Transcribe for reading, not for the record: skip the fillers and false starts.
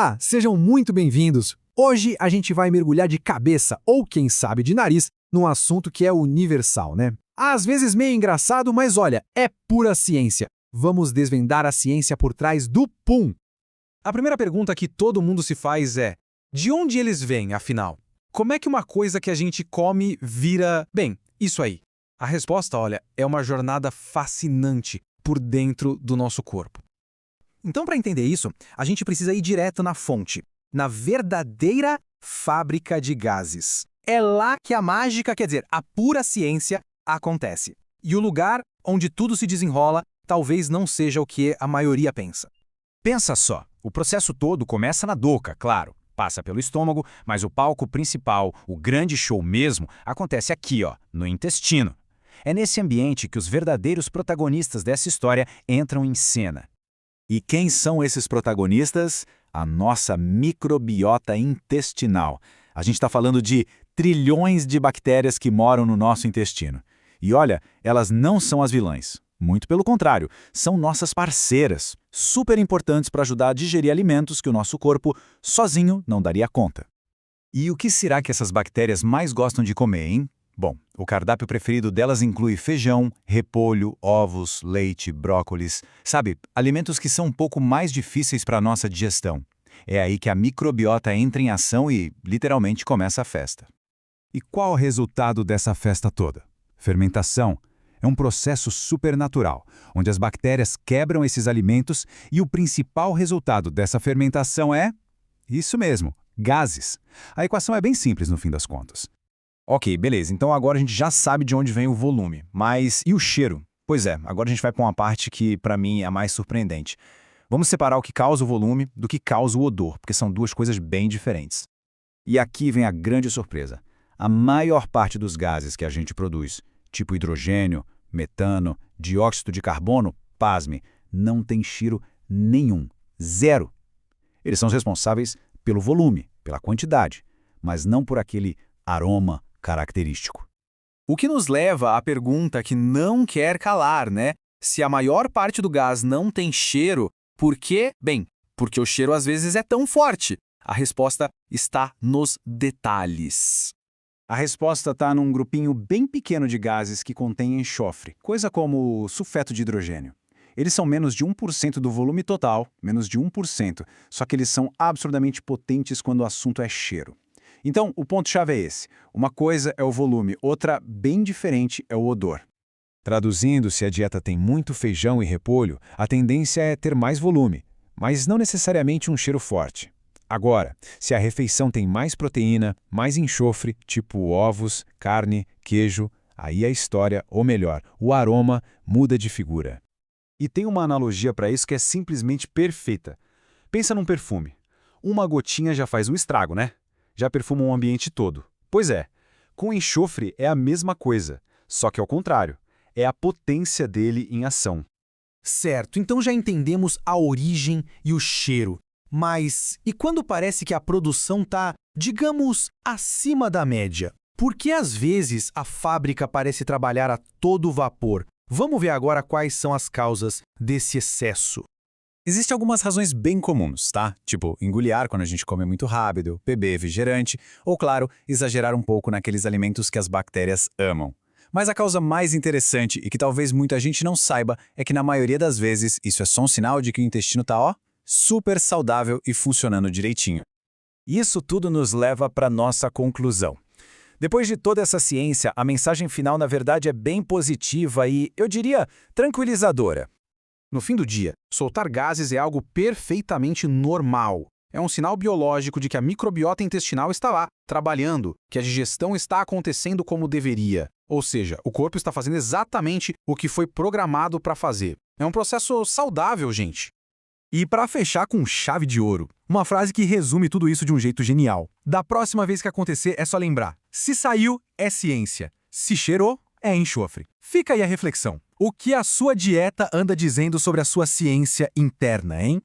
Olá, sejam muito bem-vindos. Hoje a gente vai mergulhar de cabeça, ou quem sabe de nariz, num assunto que é universal, né? Às vezes meio engraçado, mas olha, é pura ciência. Vamos desvendar a ciência por trás do pum. A primeira pergunta que todo mundo se faz é: de onde eles vêm, afinal? Como é que uma coisa que a gente come vira, bem, isso aí? A resposta, olha, é uma jornada fascinante por dentro do nosso corpo. Então, para entender isso, a gente precisa ir direto na fonte, na verdadeira fábrica de gases. É lá que a mágica, quer dizer, a pura ciência, acontece. E o lugar onde tudo se desenrola talvez não seja o que a maioria pensa. Pensa só, o processo todo começa na boca, claro. Passa pelo estômago, mas o palco principal, o grande show mesmo, acontece aqui, ó, no intestino. É nesse ambiente que os verdadeiros protagonistas dessa história entram em cena. E quem são esses protagonistas? A nossa microbiota intestinal. A gente está falando de trilhões de bactérias que moram no nosso intestino. E olha, elas não são as vilãs. Muito pelo contrário, são nossas parceiras, super importantes para ajudar a digerir alimentos que o nosso corpo sozinho não daria conta. E o que será que essas bactérias mais gostam de comer, hein? Bom, o cardápio preferido delas inclui feijão, repolho, ovos, leite, brócolis, sabe, alimentos que são um pouco mais difíceis para a nossa digestão. É aí que a microbiota entra em ação e, literalmente, começa a festa. E qual o resultado dessa festa toda? Fermentação. É um processo supernatural, onde as bactérias quebram esses alimentos e o principal resultado dessa fermentação é... isso mesmo, gases. A equação é bem simples no fim das contas. Ok, beleza, então agora a gente já sabe de onde vem o volume, mas e o cheiro? Pois é, agora a gente vai para uma parte que para mim é a mais surpreendente. Vamos separar o que causa o volume do que causa o odor, porque são duas coisas bem diferentes. E aqui vem a grande surpresa. A maior parte dos gases que a gente produz, tipo hidrogênio, metano, dióxido de carbono, pasme, não tem cheiro nenhum. Zero. Eles são responsáveis pelo volume, pela quantidade, mas não por aquele aroma característico. O que nos leva à pergunta que não quer calar, né? Se a maior parte do gás não tem cheiro, por quê? Bem, porque o cheiro às vezes é tão forte. A resposta está nos detalhes. A resposta está num grupinho bem pequeno de gases que contém enxofre, coisa como sulfeto de hidrogênio. Eles são menos de 1% do volume total, menos de 1%, só que eles são absurdamente potentes quando o assunto é cheiro. Então, o ponto-chave é esse. Uma coisa é o volume, outra, bem diferente, é o odor. Traduzindo, se a dieta tem muito feijão e repolho, a tendência é ter mais volume, mas não necessariamente um cheiro forte. Agora, se a refeição tem mais proteína, mais enxofre, tipo ovos, carne, queijo, aí a história, ou melhor, o aroma, muda de figura. E tem uma analogia para isso que é simplesmente perfeita. Pensa num perfume. Uma gotinha já faz um estrago, né? Já perfuma um ambiente todo. Pois é, com enxofre é a mesma coisa, só que ao contrário, é a potência dele em ação. Certo, então já entendemos a origem e o cheiro. Mas e quando parece que a produção está, digamos, acima da média? Por que às vezes a fábrica parece trabalhar a todo vapor? Vamos ver agora quais são as causas desse excesso. Existem algumas razões bem comuns, tá? Tipo, engolir ar quando a gente come muito rápido, beber refrigerante, ou, claro, exagerar um pouco naqueles alimentos que as bactérias amam. Mas a causa mais interessante e que talvez muita gente não saiba é que na maioria das vezes isso é só um sinal de que o intestino tá, ó, super saudável e funcionando direitinho. Isso tudo nos leva para nossa conclusão. Depois de toda essa ciência, a mensagem final na verdade é bem positiva e, eu diria, tranquilizadora. No fim do dia, soltar gases é algo perfeitamente normal. É um sinal biológico de que a microbiota intestinal está lá, trabalhando, que a digestão está acontecendo como deveria. Ou seja, o corpo está fazendo exatamente o que foi programado para fazer. É um processo saudável, gente. E para fechar com chave de ouro, uma frase que resume tudo isso de um jeito genial. Da próxima vez que acontecer, é só lembrar: se saiu, é ciência. Se cheirou, é enxofre. Fica aí a reflexão. O que a sua dieta anda dizendo sobre a sua ciência interna, hein?